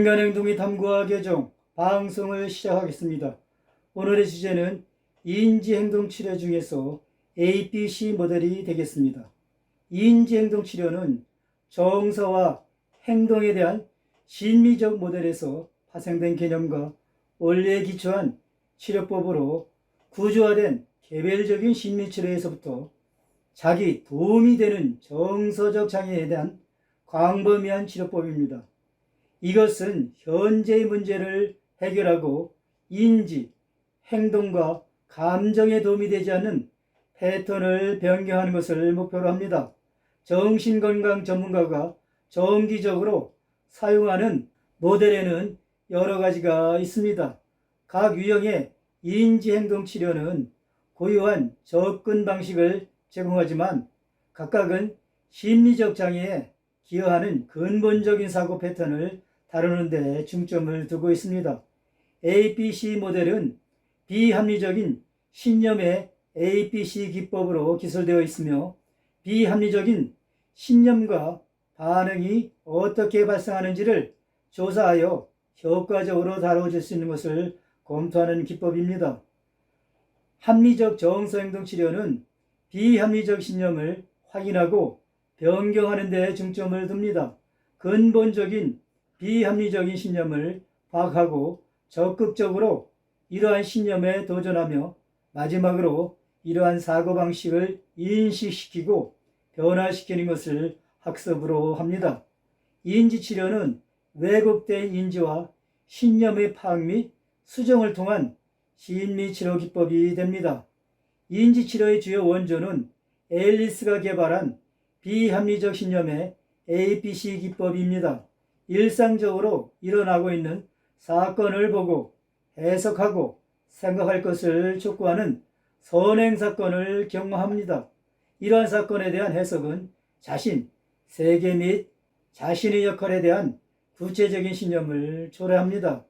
인간행동의 탐구와 개정 방송을 시작하겠습니다. 오늘의 주제는 인지행동치료 중에서 ABC 모델이 되겠습니다. 인지행동치료는 정서와 행동에 대한 심리적 모델에서 파생된 개념과 원리에 기초한 치료법으로 구조화된 개별적인 심리치료에서부터 자기 도움이 되는 정서적 장애에 대한 광범위한 치료법입니다. 이것은 현재의 문제를 해결하고 인지, 행동과 감정에 도움이 되지 않는 패턴을 변경하는 것을 목표로 합니다. 정신건강 전문가가 정기적으로 사용하는 모델에는 여러 가지가 있습니다. 각 유형의 인지행동치료는 고유한 접근 방식을 제공하지만 각각은 심리적 장애에 기여하는 근본적인 사고 패턴을 다루는 데 중점을 두고 있습니다. ABC 모델은 비합리적인 신념의 ABC 기법으로 기술되어 있으며 비합리적인 신념과 반응이 어떻게 발생하는지를 조사하여 효과적으로 다뤄질 수 있는 것을 검토하는 기법입니다. 합리적 정서행동치료는 비합리적 신념을 확인하고 변경하는 데 중점을 둡니다. 근본적인 비합리적인 신념을 파악하고 적극적으로 이러한 신념에 도전하며 마지막으로 이러한 사고방식을 인식시키고 변화시키는 것을 학습으로 합니다. 인지치료는 왜곡된 인지와 신념의 파악 및 수정을 통한 심리치료 기법이 됩니다. 인지치료의 주요 원조는 앨리스가 개발한 비합리적 신념의 ABC 기법입니다. 일상적으로 일어나고 있는 사건을 보고 해석하고 생각할 것을 촉구하는 선행사건을 경험합니다. 이러한 사건에 대한 해석은 자신, 세계 및 자신의 역할에 대한 구체적인 신념을 초래합니다.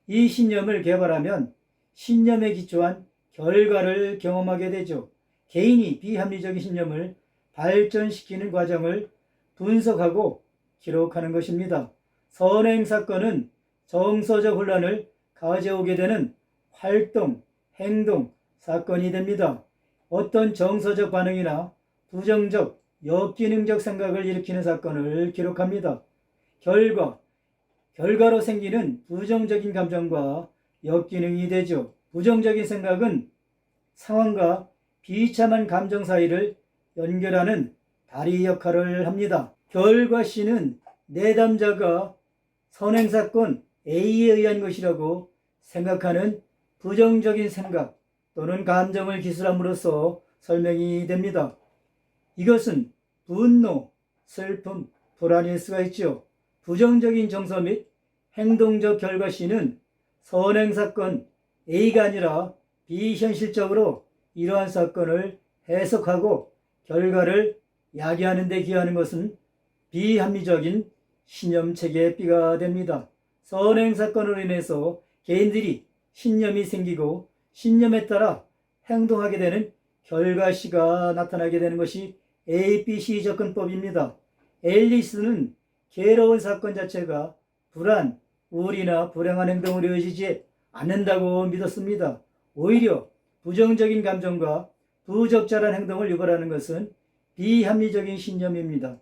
이 신념을 개발하면 신념에 기초한 결과를 경험하게 되죠. 개인이 비합리적인 신념을 발전시키는 과정을 분석하고 기록하는 것입니다. 선행사건은 정서적 혼란을 가져오게 되는 활동, 행동, 사건이 됩니다. 어떤 정서적 반응이나 부정적, 역기능적 생각을 일으키는 사건을 기록합니다. 결과로 생기는 부정적인 감정과 역기능이 되죠. 부정적인 생각은 상황과 비참한 감정 사이를 연결하는 다리 역할을 합니다. 결과 C는 내담자가 선행사건 A에 의한 것이라고 생각하는 부정적인 생각 또는 감정을 기술함으로써 설명이 됩니다. 이것은 분노, 슬픔, 불안일 수가 있죠. 부정적인 정서 및 행동적 결과 C는 선행사건 A가 아니라 비현실적으로 이러한 사건을 해석하고 결과를 야기하는 데 기여하는 것은 비합리적인 신념체계의 B가 됩니다. 선행사건으로 인해서 개인들이 신념이 생기고 신념에 따라 행동하게 되는 결과 C가 나타나게 되는 것이 ABC 접근법입니다. 앨리스는 괴로운 사건 자체가 불안, 우울이나 불행한 행동으로 이어지지 않는다고 믿었습니다. 오히려 부정적인 감정과 부적절한 행동을 유발하는 것은 비합리적인 신념입니다.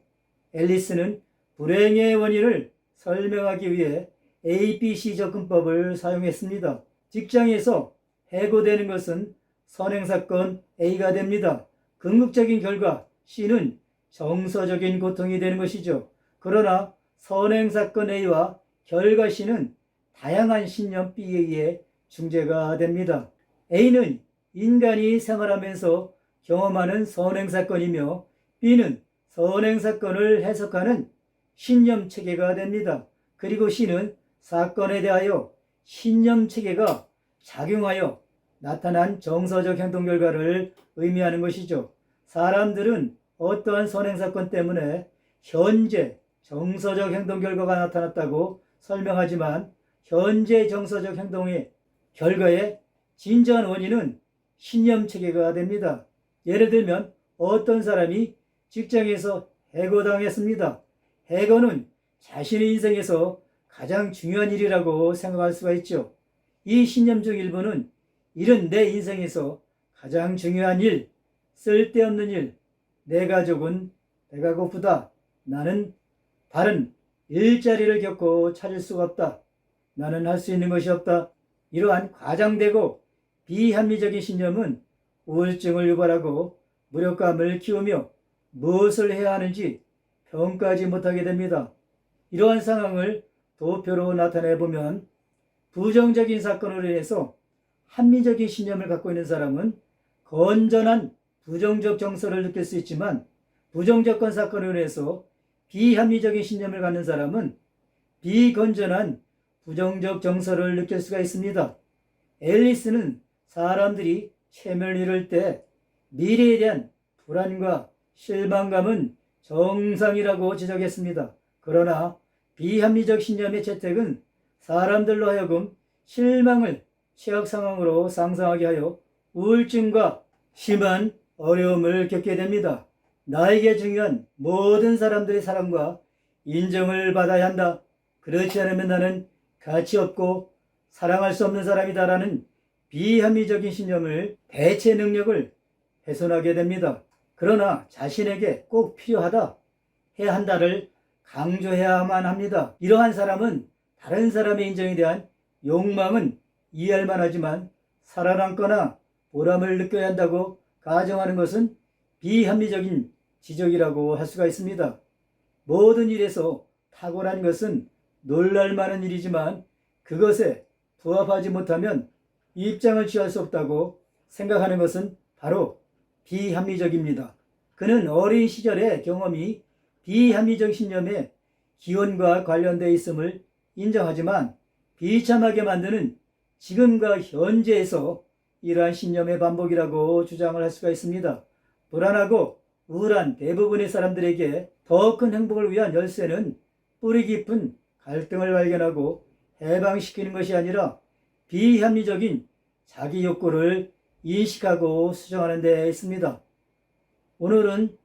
앨리스는 불행의 원인을 설명하기 위해 ABC 접근법을 사용했습니다. 직장에서 해고되는 것은 선행사건 A가 됩니다. 궁극적인 결과 C는 정서적인 고통이 되는 것이죠. 그러나 선행사건 A와 결과 C는 다양한 신념 B에 의해 중재가 됩니다. A는 인간이 생활하면서 경험하는 선행사건이며 B는 선행사건을 해석하는 신념체계가 됩니다. 그리고 C는 사건에 대하여 신념체계가 작용하여 나타난 정서적 행동 결과를 의미하는 것이죠. 사람들은 어떠한 선행사건 때문에 현재 정서적 행동 결과가 나타났다고 설명하지만 현재 정서적 행동의 결과의 진정한 원인은 신념체계가 됩니다. 예를 들면 어떤 사람이 직장에서 해고당했습니다. 해고는 자신의 인생에서 가장 중요한 일이라고 생각할 수가 있죠. 이 신념 중 일부는 이런 내 인생에서 가장 중요한 일, 쓸데없는 일, 내 가족은 배가 고프다. 나는 다른 일자리를 겪고 찾을 수가 없다. 나는 할 수 있는 것이 없다. 이러한 과장되고 비합리적인 신념은 우울증을 유발하고 무력감을 키우며 무엇을 해야 하는지 평가하지 못하게 됩니다. 이러한 상황을 도표로 나타내 보면 부정적인 사건으로 인해서 합리적인 신념을 갖고 있는 사람은 건전한 부정적 정서를 느낄 수 있지만 부정적 사건으로 인해서 비합리적인 신념을 갖는 사람은 비건전한 부정적 정서를 느낄 수가 있습니다. 앨리스는 사람들이 체면을 잃을 때 미래에 대한 불안과 실망감은 정상이라고 지적했습니다. 그러나 비합리적 신념의 채택은 사람들로 하여금 실망을 최악 상황으로 상상하게 하여 우울증과 심한 어려움을 겪게 됩니다. 나에게 중요한 모든 사람들의 사랑과 인정을 받아야 한다. 그렇지 않으면 나는 가치 없고 사랑할 수 없는 사람이다라는 비합리적인 신념을 대체 능력을 훼손하게 됩니다. 그러나 자신에게 꼭 필요하다, 해야 한다를 강조해야만 합니다. 이러한 사람은 다른 사람의 인정에 대한 욕망은 이해할 만하지만 살아남거나 보람을 느껴야 한다고 가정하는 것은 비합리적인 지적이라고 할 수가 있습니다. 모든 일에서 탁월한 것은 놀랄 만한 일이지만 그것에 부합하지 못하면 입장을 취할 수 없다고 생각하는 것은 바로 비합리적입니다. 그는 어린 시절의 경험이 비합리적 신념의 기원과 관련되어 있음을 인정하지만 비참하게 만드는 지금과 현재에서 이러한 신념의 반복이라고 주장을 할 수가 있습니다. 불안하고 우울한 대부분의 사람들에게 더 큰 행복을 위한 열쇠는 뿌리 깊은 갈등을 발견하고 해방시키는 것이 아니라 비합리적인 자기 욕구를 인식하고 수정하는 데 있습니다. 오늘은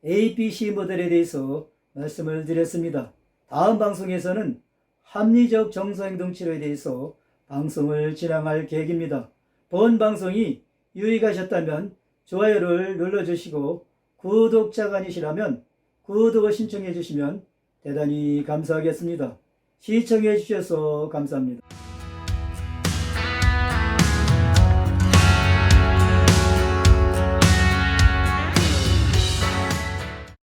ABC 모델에 대해서 말씀을 드렸습니다. 다음 방송에서는 합리적 정서행동 치료에 대해서 방송을 진행할 계획입니다. 본 방송이 유익하셨다면 좋아요를 눌러주시고 구독자가 아니시라면 구독을 신청해 주시면 대단히 감사하겠습니다. 시청해 주셔서 감사합니다.